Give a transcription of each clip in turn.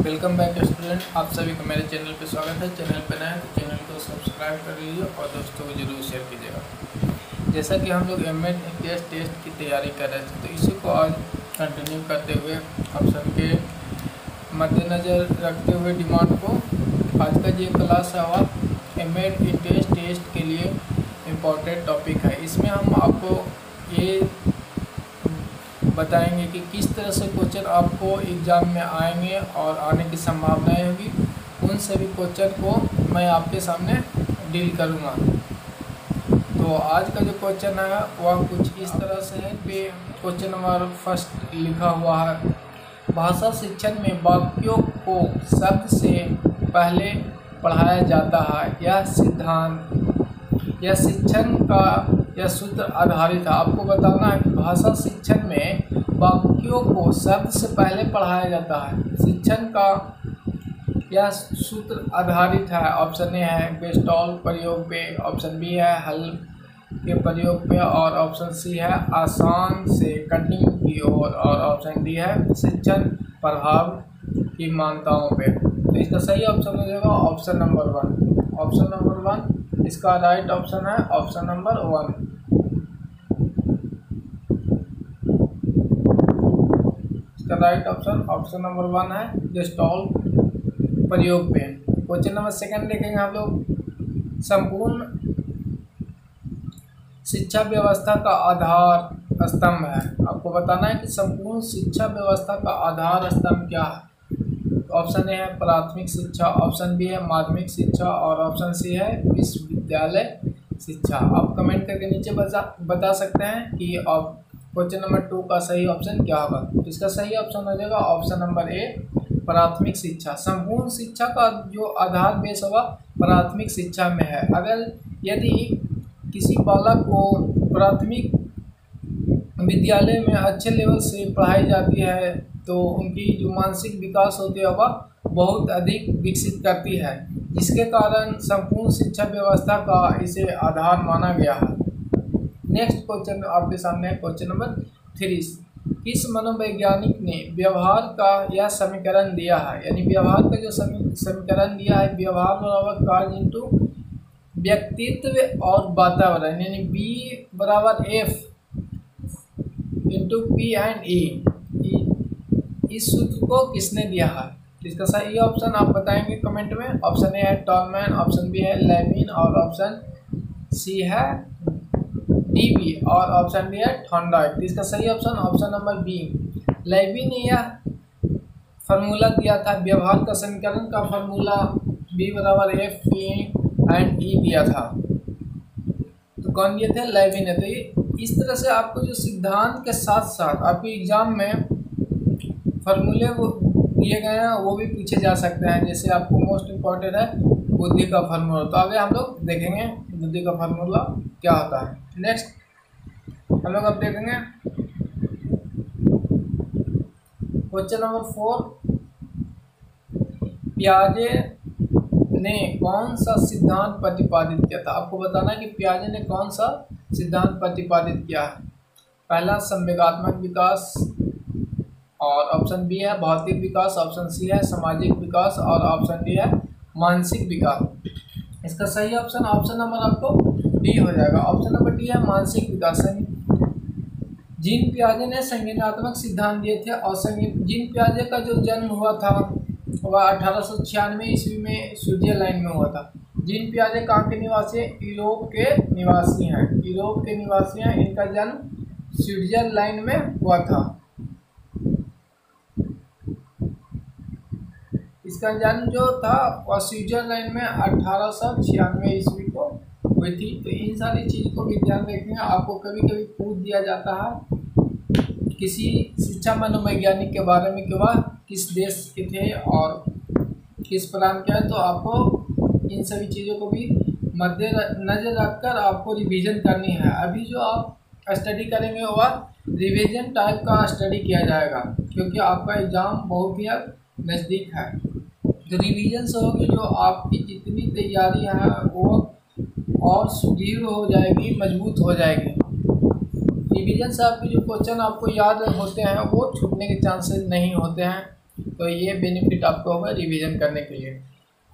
Welcome back student, आप सभी का मेरे चैनल पे स्वागत है। चैनल पे नए तो चैनल को सब्सक्राइब कर लीजिए और दोस्तों को जरूर शेयर कीजिएगा। जैसा कि हम लोग एमएड इंट्रेंस टेस्ट की तैयारी कर रहे थे, तो इसी को आज कंटिन्यू करते हुए आप सबके मद्देनज़र रखते हुए डिमांड को आज का ये क्लास है वह एमएड इंट्रेंस टेस्ट के लिए इम्पोर्टेंट टॉपिक है। इसमें हम आपको ये बताएंगे कि किस तरह से क्वेश्चन आपको एग्ज़ाम में आएंगे और आने की संभावनाएं होगी। उन सभी क्वेश्चन को मैं आपके सामने डील करूंगा। तो आज का जो क्वेश्चन है वह कुछ इस तरह से है कि क्वेश्चन नंबर फर्स्ट लिखा हुआ है, भाषा शिक्षण में वाक्यों को शब्द से पहले पढ़ाया जाता है। यह सिद्धांत या शिक्षण का यह सूत्र आधारित है। आपको बताना है कि भाषा शिक्षण में वाक्यों को शब्द से पहले पढ़ाया जाता है। शिक्षण का यह सूत्र आधारित है। ऑप्शन ए है गेस्टॉल प्रयोग पे, ऑप्शन बी है हल के प्रयोग पे, और ऑप्शन सी है आसान से कठिन की ओर, और ऑप्शन डी है शिक्षण प्रभाव की मान्यताओं पे। तो इसका सही ऑप्शन हो जाएगा ऑप्शन नंबर 1। ऑप्शन नंबर 1 इसका राइट ऑप्शन है, ऑप्शन नंबर 1। इसका राइट ऑप्शन नंबर 1 है गेस्टॉल प्रयोग पे। क्वेश्चन नंबर सेकंड देखेंगे हम लोग, संपूर्ण शिक्षा व्यवस्था का आधार स्तंभ है। आपको बताना है कि संपूर्ण शिक्षा व्यवस्था का आधार स्तंभ क्या है। ऑप्शन ए है प्राथमिक शिक्षा, ऑप्शन बी है माध्यमिक शिक्षा, और ऑप्शन सी है विश्वविद्यालय शिक्षा। आप कमेंट करके नीचे बता सकते हैं कि क्वेश्चन नंबर 2 का सही ऑप्शन क्या होगा। तो इसका सही ऑप्शन हो जाएगा ऑप्शन नंबर ए प्राथमिक शिक्षा। संपूर्ण शिक्षा का जो आधार बेस होगा प्राथमिक शिक्षा में है। अगर यदि किसी बालक को प्राथमिक विद्यालय में अच्छे लेवल से पढ़ाई जाती है तो उनकी जो मानसिक विकास होती है वह बहुत अधिक विकसित करती है, जिसके कारण संपूर्ण शिक्षा व्यवस्था का इसे आधार माना गया है। नेक्स्ट क्वेश्चन आपके सामने है क्वेश्चन नंबर 3। किस मनोवैज्ञानिक ने व्यवहार का यह समीकरण दिया है, यानी व्यवहार का जो समीकरण दिया है, व्यवहार बराबर कार्य इंटू व्यक्तित्व और वातावरण, यानी बी बराबर एफ इंटू पी एंड ई, इस सूत्र को किसने दिया है। तो इसका सही ऑप्शन आप बताएंगे कमेंट में। ऑप्शन ए है टॉलमैन, ऑप्शन बी है लेविन, और ऑप्शन सी है डीबी, और ऑप्शन डी है थॉर्नडाइक। तो इसका सही ऑप्शन नंबर बी, लेविन ने यह फार्मूला दिया था। व्यवहार का समीकरण का फार्मूला बी बराबर एफ पी एंड ई दिया था। तो कौन दिए थे? लेविन ने। तो इस तरह से आपको जो सिद्धांत के साथ साथ आपके एग्जाम में फार्मूले वो दिए गए हैं वो भी पूछे जा सकते हैं। जैसे आपको मोस्ट इम्पॉर्टेंट है बुद्धि का फार्मूला, तो आगे हम लोग देखेंगे बुद्धि का फार्मूला क्या होता है। नेक्स्ट हम लोग अब देखेंगे क्वेश्चन नंबर 4, पियाजे ने कौन सा सिद्धांत प्रतिपादित किया था। आपको बताना है कि पियाजे ने कौन सा सिद्धांत प्रतिपादित किया है। पहला संवेगात्मक विकास, और ऑप्शन बी है भौतिक विकास, ऑप्शन सी है सामाजिक विकास, और ऑप्शन डी है मानसिक विकास। इसका सही ऑप्शन नंबर आपको डी हो जाएगा। ऑप्शन नंबर डी है मानसिक विकास। जीन पियाजे ने संज्ञानात्मक सिद्धांत दिए थे, और जीन पियाजे का जो जन्म हुआ था वह 1896 ईस्वी में स्विट्जरलैंड में हुआ था। जीन पियाजे कहाँ के निवासी हैं? यूरोप के निवासी हैं। यूरोप के निवासी हैं। इनका जन्म स्विट्जरलैंड में हुआ था। इसका जन्म जो था वह स्विट्जरलैंड में 1896 ईस्वी को हुई थी। तो इन सारी चीज़ को भी ध्यान रखेंगे। आपको कभी कभी पूछ दिया जाता है किसी शिक्षा मनोवैज्ञानिक के बारे में कि वह किस देश के थे और किस प्रांत के हैं, तो आपको इन सभी चीज़ों को भी मद्देनजर रखकर आपको रिवीजन करनी है। अभी जो आप स्टडी करेंगे वह रिवीजन टाइप का स्टडी किया जाएगा, क्योंकि आपका एग्ज़ाम बहुत ही नज़दीक है। तो रिवीजन से होगी जो आपकी जितनी तैयारी है वो और सुदृढ़ हो जाएगी, मजबूत हो जाएगी। रिवीजन से आपके जो क्वेश्चन आपको याद होते हैं वो छूटने के चांसेस नहीं होते हैं। तो ये बेनिफिट आपको होगा रिवीजन करने के लिए।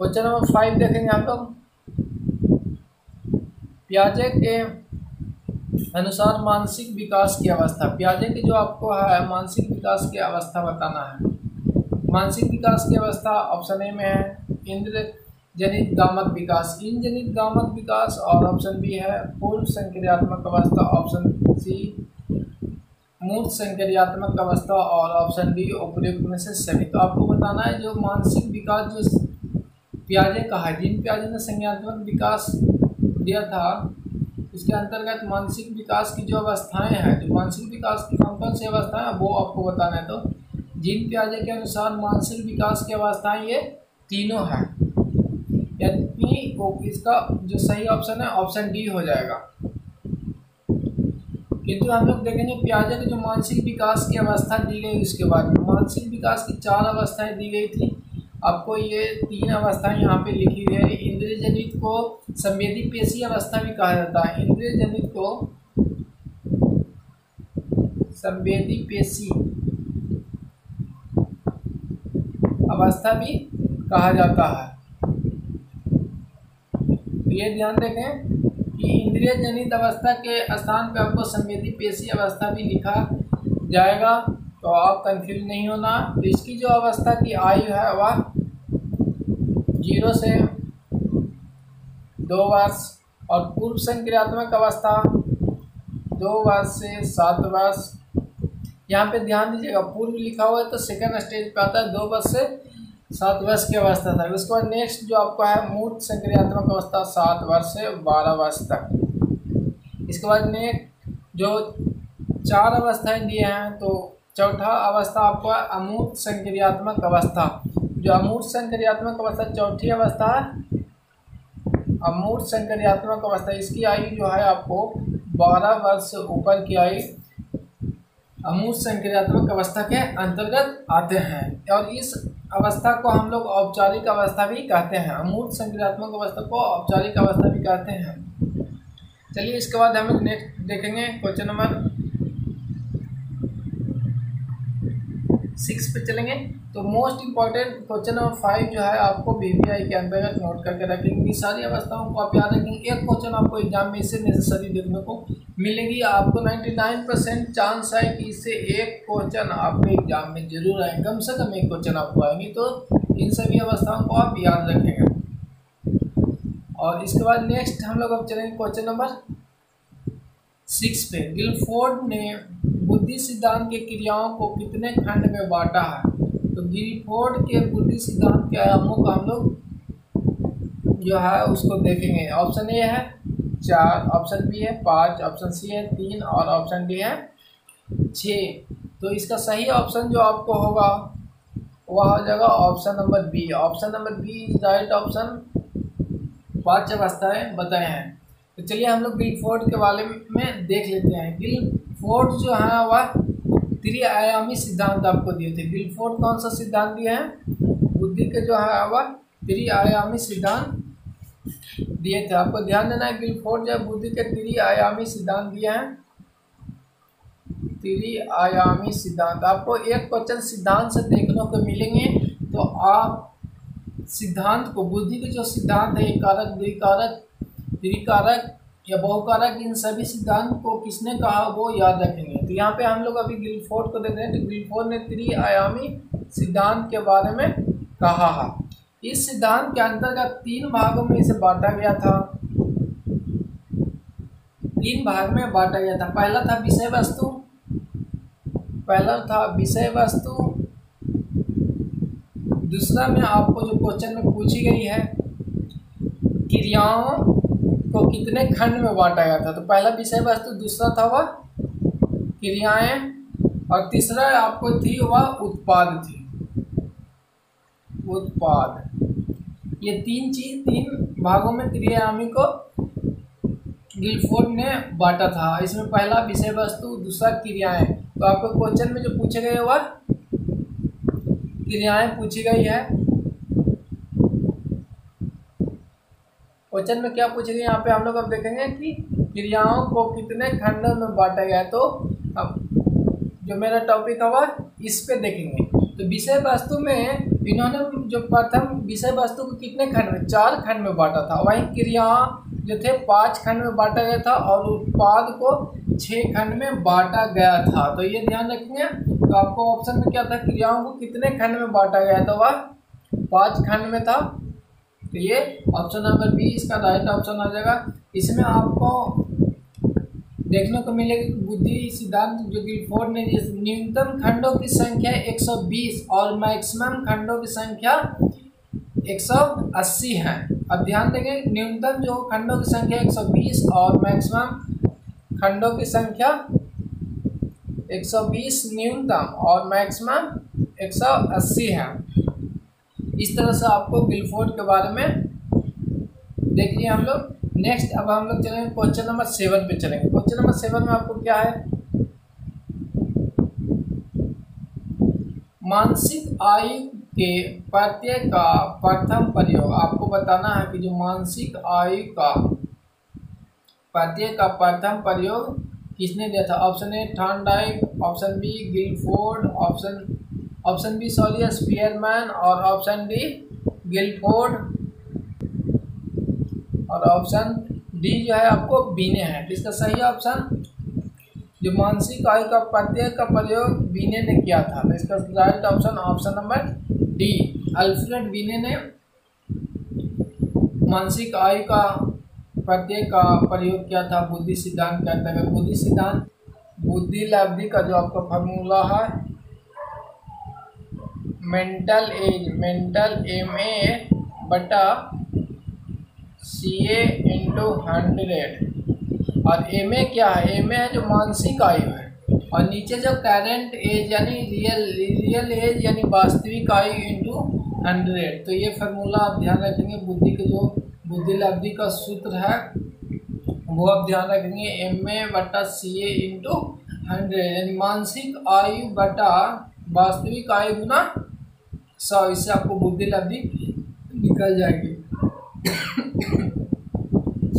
क्वेश्चन नंबर 5 देखेंगे हम लोग। पियाजे के अनुसार मानसिक विकास की अवस्था, पियाजे की जो आपको है मानसिक विकास की अवस्था बताना है। मानसिक विकास की अवस्था ऑप्शन ए में है इंद्र जनित गामक विकास, इन जनित गामक विकास, और ऑप्शन बी है पूर्व संक्रियात्मक अवस्था, ऑप्शन सी मूर्त संक्रियात्मक अवस्था, और ऑप्शन डी उपयुक्त में से सभी। तो आपको बताना है जो मानसिक विकास जो पियाजे का है, जिन पियाजे ने संज्ञानात्मक विकास दिया था इसके अंतर्गत मानसिक विकास की जो अवस्थाएं हैं, जो मानसिक विकास की कौन कौन सी अवस्थाएं हैं वो आपको बताना है। तो जिन पियाजे के अनुसार मानसिक विकास की अवस्थाएं ये तीनों हैं, यानी वो इसका जो सही ऑप्शन है ऑप्शन डी हो जाएगा। किंतु हम लोग देखेंगे पियाजे की जो मानसिक विकास की अवस्था दी गई उसके बाद में मानसिक विकास की 4 अवस्थाएं दी गई थी। आपको ये 3 अवस्थाएं यहाँ पे लिखी हुई है। इंद्रिय जनित को संवेदी पेशी अवस्था भी कहा जाता है, इंद्रिय जनित को संवेदी पेशी अवस्था भी कहा जाता है। तो ये ध्यान रखें कि इंद्रिय जनित अवस्था के स्थान पे आपको संवेदी पेशी अवस्था भी लिखा जाएगा, तो आप कंफ्यूज नहीं होना। तो इसकी जो अवस्था की आयु है वह 0 से 2 वर्ष, और पूर्व संक्रियात्मक अवस्था 2 वर्ष से 7 वर्ष। यहाँ पे ध्यान दीजिएगा पूर्व लिखा हुआ है तो सेकंड स्टेज पे आता है, 2 वर्ष से 7 वर्ष की अवस्था था। उसके बाद नेक्स्ट जो आपका है मूर्त संक्रियात्मक अवस्था 7 वर्ष से 12 वर्ष तक। इसके बाद नेक्स्ट जो 4 अवस्थाएं दिए हैं, तो चौथा अवस्था आपका अमूर्त संक्रियात्मक अवस्था। जो अमूर्त संक्रियात्मक अवस्था चौथी अवस्था है, अमूर्त संक्रियात्मक अवस्था, इसकी आयु जो है आपको 12 वर्ष से ऊपर की आयु अमूर्त संक्रियात्मक अवस्था के अंतर्गत आते हैं, और इस अवस्था को हम लोग औपचारिक अवस्था भी कहते हैं। अमूर्त संक्रियात्मक अवस्था को औपचारिक अवस्था भी कहते हैं। चलिए इसके बाद हम लोग नेक्स्ट देखेंगे क्वेश्चन नंबर 6 पे चलेंगे। तो मोस्ट इंपॉर्टेंट क्वेश्चन नंबर 5 जो है आपको बीबीआई के अंतर्गत नोट करके रखेंगे। सारी अवस्थाओं को आप याद रखेंगे। एक क्वेश्चन आपको एग्जाम में इससे नेसेसरी देखने को मिलेगी। आपको 99% चांस है कि इससे एक क्वेश्चन आपके एग्जाम में जरूर आए, कम से कम एक क्वेश्चन आपको आएंगे। तो इन सभी अवस्थाओं को आप याद रखेंगे। और इसके बाद नेक्स्ट हम लोग अब चलेंगे क्वेश्चन नंबर 6 पे। गिलफोर्ड ने बुद्धि सिद्धांत के क्रियाओं को कितने खंड में बांटा है? तो गिलफोर्ड के बुद्धि सिद्धांत के आयामों का हम लोग जो है उसको देखेंगे। ऑप्शन ए है 4, ऑप्शन बी है 5, ऑप्शन सी है 3, और ऑप्शन डी है 6। तो इसका सही ऑप्शन जो आपको होगा वह हो जाएगा option number B. Option number B is right option. 5 अवस्थाएं बताए हैं। तो चलिए हम लोग गिलफोर्ड के बारे में देख लेते हैं। गिलफोर्ड जो है वह त्रिआयामी सिद्धांत आपको दिए थे। गिलफोर्ड कौन सा सिद्धांत दिए हैं? बुद्धि के जो है वह त्रिआयामी सिद्धांत दिए थे। आपको ध्यान देना है गिलफोर्ड जो बुद्धि के त्रिआयामी सिद्धांत दिए हैं। त्रिआयामी सिद्धांत आपको एक क्वेश्चन सिद्धांत से देखने को मिलेंगे। तो आप सिद्धांत को, बुद्धि के जो सिद्धांत है एक कारक, द्विकारक, त्रिकारक या बहुकारक, इन सभी सिद्धांत को किसने कहा वो याद रखेंगे। तो यहाँ पे हम लोग अभी गिलफोर्ड को देख रहे हैं। तो गिलफोर्ड ने त्रिआयामी सिद्धांत के बारे में कहा है। इस सिद्धांत के अंतर्गत 3 भागों में इसे बांटा गया था। 3 भाग में बांटा गया था। पहला था विषय वस्तु, दूसरा में आपको जो क्वेश्चन में पूछी गई है क्रियाओं को कितने खंड में बांटा गया था। तो पहला विषय वस्तु, दूसरा था वह क्रियाएं, और तीसरा आपको थी वह उत्पाद थी। उत्पाद, ये 3 भागों में त्रिआयामी को गिलफोर्ड ने बांटा था। इसमें पहला विषय वस्तु, दूसरा क्रियाएं। तो आपको क्वेश्चन में जो पूछे गए वह क्रियाएं पूछी गई है। क्वेश्चन में क्या पूछे गए यहाँ पे हम लोग अब देखेंगे कि क्रियाओं को कितने खंडों में बांटा गया। तो अब जो मेरा टॉपिक है वह इस पे देखेंगे। तो विषय वस्तु में इन्होंने जो प्रथम विषय वस्तु को कितने खंड में, 4 खंड में बांटा था। वहीं क्रिया जो थे 5 खंड में बांटा गया था और उत्पाद को 6 खंड में बांटा गया था। तो ये ध्यान रखेंगे। तो आपको ऑप्शन में क्या था, क्रियाओं को कितने खंड में बांटा गया था, वह 5 खंड में था। तो ये ऑप्शन नंबर बी इसका राइट ऑप्शन आ जाएगा। इसमें आपको देखने को मिलेगा कि बुद्धि सिद्धांत जो गिलफोर्ड ने, न्यूनतम खंडों की संख्या 120 और मैक्सिमम खंडों की संख्या 180 है। अब ध्यान देंगे, न्यूनतम जो खंडों की संख्या 120 और मैक्सिमम खंडों की संख्या 120 न्यूनतम और मैक्सिमम 180 है। इस तरह से आपको गिलफोर्ड के बारे में देख लिया हम लोग। नेक्स्ट अब हम लोग चलेंगे क्वेश्चन नंबर 7 पे चलेंगे। क्वेश्चन नंबर 7 में आपको क्या है, मानसिक आयु के प्रत्यय का प्रथम प्रयोग। आपको बताना है कि जो मानसिक आयु का प्रत्यय का प्रथम प्रयोग किसने दिया था। Option A Thorndike, option B Guilford, option B Spearman और ऑप्शन डी गिलफोर्ड और ऑप्शन डी जो है आपको बीने है। इसका सही ऑप्शन जो मानसिक आयु का प्रत्यय का प्रयोग बीने ने किया था, तो इसका right option option number D, Alfred बीने ने मानसिक आयु का प्रत्यय का प्रयोग किया था बुद्धि सिद्धांत के अंतर्गत। बुद्धि सिद्धांत बुद्धि लब्धि का जो आपका फार्मूला है, मेंटल CA × 100 और MA क्या है, MA है जो मानसिक आयु है और नीचे जो करेंट एज यानी रियल एज यानी वास्तविक आयु × 100। तो ये फार्मूला आप ध्यान रखेंगे। बुद्धि के जो बुद्धि लब्धि का सूत्र है वो आप ध्यान रखेंगे, MA/CA × 100 यानी मानसिक आयु बटा वास्तविक आयु गुना 100। इससे आपको बुद्धि लब्धि निकल जाएगी।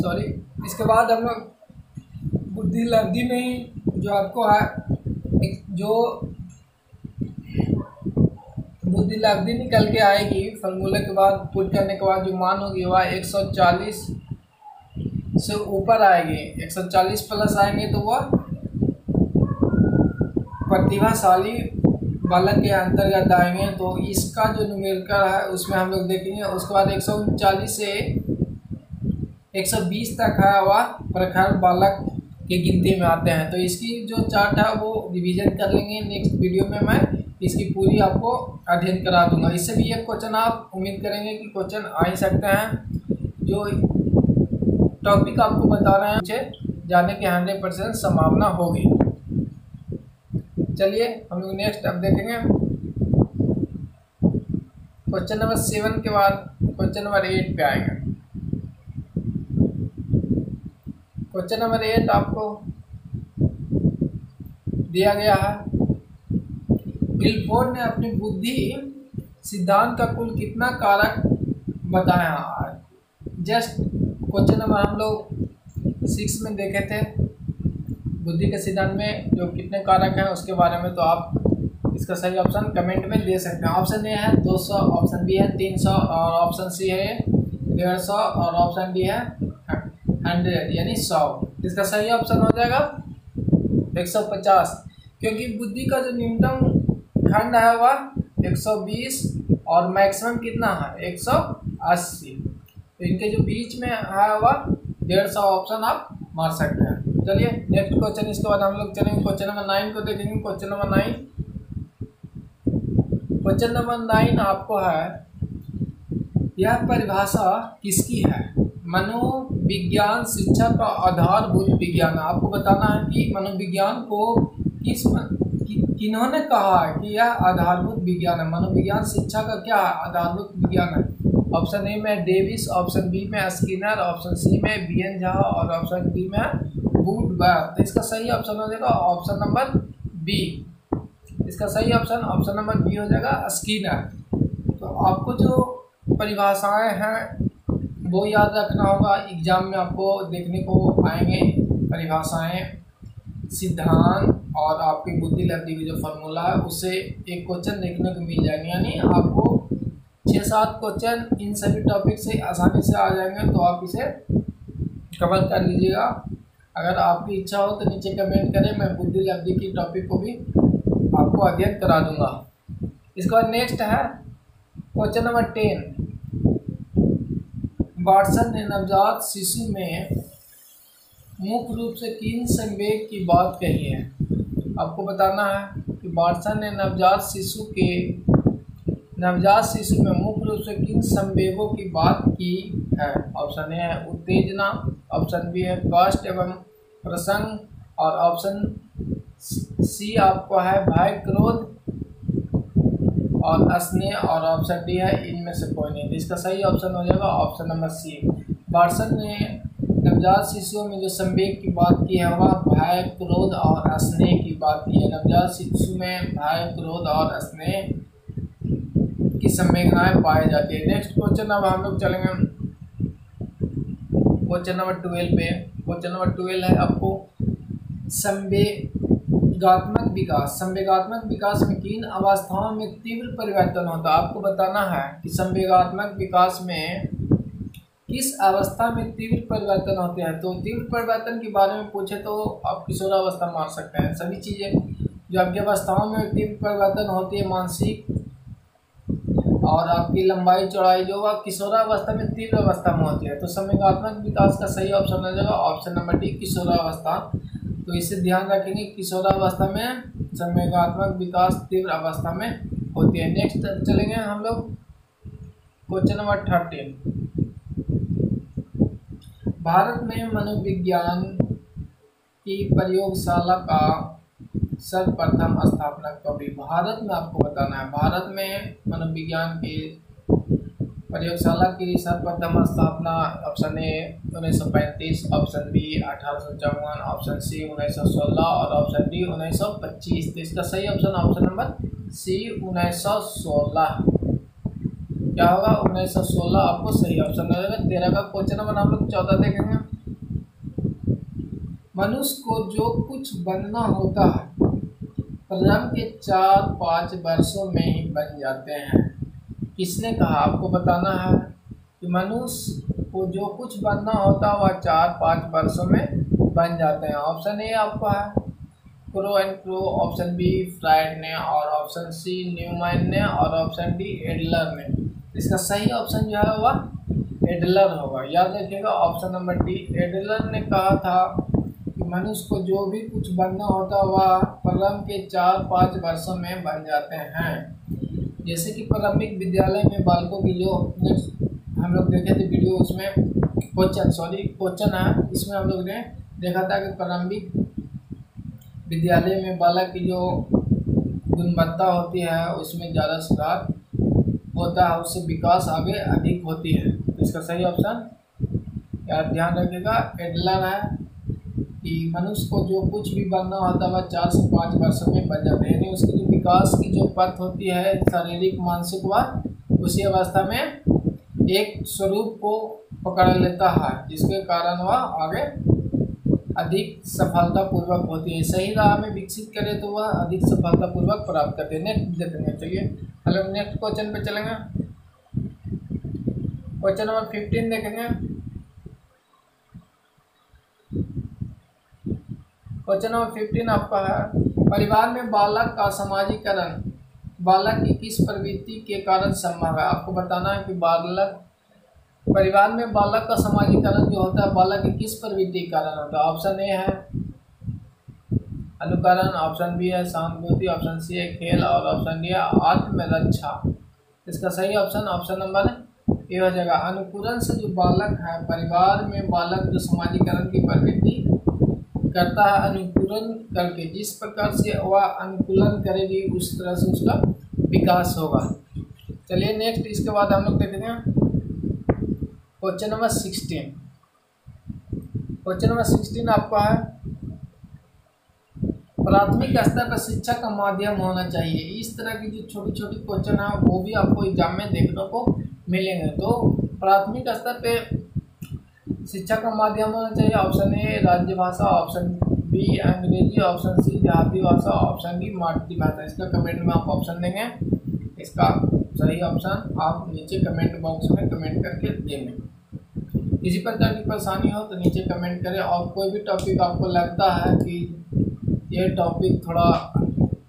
सॉरी। इसके बाद हम लोग बुद्धि लब्धि में ही जो आपको है, जो बुद्धि लब्धि निकल के आएगी फार्मूले के बाद पुट करने के बाद जो मान होगी वह 140 से ऊपर आएगी। 140 प्लस आएंगे तो वह प्रतिभाशाली बालक के अंतर्गत आएंगे। तो इसका जो न्यूमेरिकल है उसमें हम लोग देखेंगे। उसके बाद 139 से 120 तक है वह प्रखर बालक के गिनती में आते हैं। तो इसकी जो चार्ट है वो रिवीजन कर लेंगे। नेक्स्ट वीडियो में मैं इसकी पूरी आपको अध्ययन करा दूंगा। इससे भी एक क्वेश्चन आप उम्मीद करेंगे कि क्वेश्चन आ ही सकते हैं। जो टॉपिक आपको बता रहे हैं मुझे जाने की 100% संभावना होगी। चलिए हम लोग नेक्स्ट अब देखेंगे क्वेश्चन नंबर 7 के बाद क्वेश्चन नंबर 8 पे आएंगे। क्वेश्चन नंबर 8 आपको दिया गया है, गिलफोर्ड ने अपनी बुद्धि सिद्धांत का कुल कितना कारक बताया। जस्ट क्वेश्चन नंबर हम लोग 6 में देखे थे, बुद्धि के सिद्धांत में जो कितने कारक हैं उसके बारे में। तो आप इसका सही ऑप्शन कमेंट में दे सकते हैं। ऑप्शन ए है 200, ऑप्शन बी है 300 और ऑप्शन सी है 150 और ऑप्शन डी है 100 यानी 100। इसका सही ऑप्शन हो जाएगा 150, क्योंकि बुद्धि का जो न्यूनतम खंड है वह 120 और मैक्सिमम कितना है 180। तो इनके जो बीच में है वह 150 ऑप्शन आप मार सकते हैं। चलिए नेक्स्ट क्वेश्चन, इसके बाद हम लोग चलेंगे क्वेश्चन नंबर 9 को देखेंगे। क्वेश्चन नंबर 9, क्वेश्चन नंबर 9 आपको है, यह परिभाषा किसकी है। मनोविज्ञान शिक्षा का आधारभूत विज्ञान है। आपको बताना है कि मनोविज्ञान को किन्होंने कहा है कि यह आधारभूत विज्ञान है। मनोविज्ञान शिक्षा का क्या है, आधारभूत विज्ञान है। ऑप्शन ए में डेविस, ऑप्शन बी में स्किनर, ऑप्शन सी में बीएन झा और ऑप्शन डी में वुडवर्थ। तो इसका सही ऑप्शन हो जाएगा ऑप्शन नंबर बी। इसका सही ऑप्शन ऑप्शन नंबर बी हो जाएगा स्किनर। तो आपको जो परिभाषाएं हैं वो याद रखना होगा, एग्जाम में आपको देखने को आएंगे परिभाषाएं। सिद्धांत और आपकी बुद्धि लब्धि की जो फार्मूला है उससे एक क्वेश्चन देखने को मिल जाएंगे, यानी आपको 6-7 क्वेश्चन इन सभी टॉपिक से आसानी से आ जाएंगे। तो आप इसे कवर कर लीजिएगा। अगर आपकी इच्छा हो तो नीचे कमेंट करें, मैं बुद्धि लब्धि की टॉपिक को भी आपको अध्ययन करा दूंगा। इसके बाद नेक्स्ट है क्वेश्चन नंबर 10। वाटसन ने नवजात शिशु में मुख्य रूप से किन संवेग की बात कही है? आपको बताना है कि वाटसन ने नवजात शिशु में मुख्य रूप से किन संवेगों की बात की है? ऑप्शन ए है उत्तेजना, ऑप्शन बी है कष्ट एवं प्रसंग, और ऑप्शन सी आपको है भय क्रोध और स्नेह, और ऑप्शन डी है इनमें से कोई नहीं। तो इसका सही ऑप्शन हो जाएगा ऑप्शन नंबर सी। वाटसन ने नवजात शिशुओं में जो संवेग की बात की है वह भय क्रोध और स्नेह की बात की है। नवजात शिशु में भय क्रोध और स्नेह की संवेदनाएं पाई जाती है। नेक्स्ट क्वेश्चन अब हम लोग चलेंगे क्वेश्चन नंबर 12 पे। क्वेश्चन नंबर 12 है आपको संवेगात्मक विकास में किन अवस्थाओं में तीव्र परिवर्तन होता है? आपको बताना है कि संवेगात्मक विकास में किस अवस्था में तीव्र परिवर्तन होते हैं। तो तीव्र परिवर्तन के बारे में पूछे तो आप किशोरावस्था मार सकते हैं। सभी चीज़ें जो आपकी अवस्थाओं में तीव्र परिवर्तन होती है, मानसिक और आपकी लंबाई चौड़ाई जो वह किशोरावस्था में तीव्र अवस्था में होती है। तो संवेगात्मक विकास का सही ऑप्शन हो जाएगा ऑप्शन नंबर डी किशोरावस्था। तो इसे ध्यान रखेंगे, किशोरावस्था में संवेगात्मक विकास तीव्र अवस्था में होती है। नेक्स्ट चलेंगे हम लोग क्वेश्चन नंबर 13। भारत में मनोविज्ञान की प्रयोगशाला का सर्वप्रथम स्थापना कब हुई? भारत में आपको बताना है, भारत में मनोविज्ञान की प्रयोगशाला की सर्वप्रथम स्थापना option A 1935, option B 1854, option C 1916 और ऑप्शन डी 1925। तो इसका सही ऑप्शन ऑप्शन नंबर सी 1916 क्या होगा? 1916 आपको सही ऑप्शन हो जाएगा। 13 का क्वेश्चन नंबर हम लोग 14 देखेंगे। मनुष्य को जो कुछ बनना होता है प्रजन्म के 4-5 वर्षों में ही बन जाते हैं। किसने कहा? आपको बताना है कि मनुष्य को जो कुछ बनना होता है वह 4-5 वर्षों में बन जाते हैं। ऑप्शन ए आपका है Crow and Crow, option B Freud ने, और ऑप्शन सी न्यूमैन ने, और ऑप्शन डी एडलर ने। इसका सही ऑप्शन जो है वह एडलर होगा। याद रखिएगा ऑप्शन नंबर डी एडलर ने कहा था कि मनुष्य को जो भी कुछ बनना होता वह प्रारंभ के 4-5 वर्षों में बन जाते हैं। जैसे कि प्रारंभिक विद्यालय में बालकों की जो हम लोग देखे थे वीडियो, उसमें क्वेश्चन है, इसमें हम लोग ने देखा था कि प्रारंभिक विद्यालय में बालक की जो गुणवत्ता होती है उसमें ज़्यादा सुधार होता है, उससे विकास आगे अधिक होती है। तो इसका सही ऑप्शन यार ध्यान रखिएगा एडलर है कि मनुष्य को जो कुछ भी बनना होता है वह 4 से 5 वर्षों में बन जाते हैं, यानी उसकी जो विकास की जो पथ होती है शारीरिक मानसिक वह उसी अवस्था में एक स्वरूप को पकड़ लेता है, जिसके कारण वह आगे अधिक सफलतापूर्वक होती है। सही राह में विकसित करे तो वह अधिक सफलतापूर्वक प्राप्त करते हैं। नेक्स्ट देखेंगे, चलिए हम नेक्स्ट क्वेश्चन पे चलेंगे। क्वेश्चन नंबर 15 देखेंगे। क्वेश्चन नंबर 15 आपका है परिवार में बालक का समाजीकरण बालक की किस प्रवृत्ति के कारण संभव है? आपको बताना है कि परिवार में बालक का समाजीकरण जो होता है बालक की किस प्रवृत्ति के कारण होता है। ऑप्शन ए है अनुकरण, ऑप्शन बी है सहानुभूति, ऑप्शन सी है खेल, और ऑप्शन डी है आत्मरक्षा। इसका सही ऑप्शन ऑप्शन नंबर ए हो जाएगा। अनुकूलन से जो बालक है, परिवार में बालक जो समाजीकरण की प्रवृत्ति करता है, अनुकूलन करके जिस प्रकार से वह अनुकूलन करेगी उस तरह से उसका विकास होगा। चलिए नेक्स्ट इसके बाद हम लोग देखेंगे क्वेश्चन नंबर 16। क्वेश्चन नंबर 16 आपका है प्राथमिक स्तर पर शिक्षा का माध्यम होना चाहिए। इस तरह की जो छोटी छोटी क्वेश्चन है वो भी आपको एग्जाम में देखने को मिलेंगे। तो प्राथमिक स्तर पे शिक्षा का माध्यम होना चाहिए। ऑप्शन ए राज्य भाषा, ऑप्शन बी अंग्रेजी, ऑप्शन सी देहाती भाषा, ऑप्शन डी मातृभाषा। इसका कमेंट में आप ऑप्शन देंगे, इसका सही ऑप्शन आप नीचे कमेंट बॉक्स में कमेंट करके देंगे। किसी प्रकार की परेशानी हो तो नीचे कमेंट करें, और कोई भी टॉपिक आपको लगता है कि ये टॉपिक थोड़ा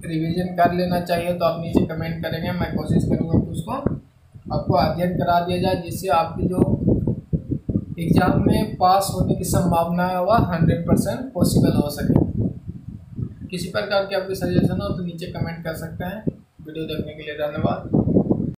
रिवीजन कर लेना चाहिए तो आप नीचे कमेंट करेंगे, मैं कोशिश करूँगा कि उसको आपको अध्ययन करा दिया जाए, जिससे आपकी जो एग्ज़ाम में पास होने की संभावना है वह 100% पॉसिबल हो सके। किसी प्रकार की आपकी सजेशन हो तो नीचे कमेंट कर सकते हैं। वीडियो देखने के लिए धन्यवाद।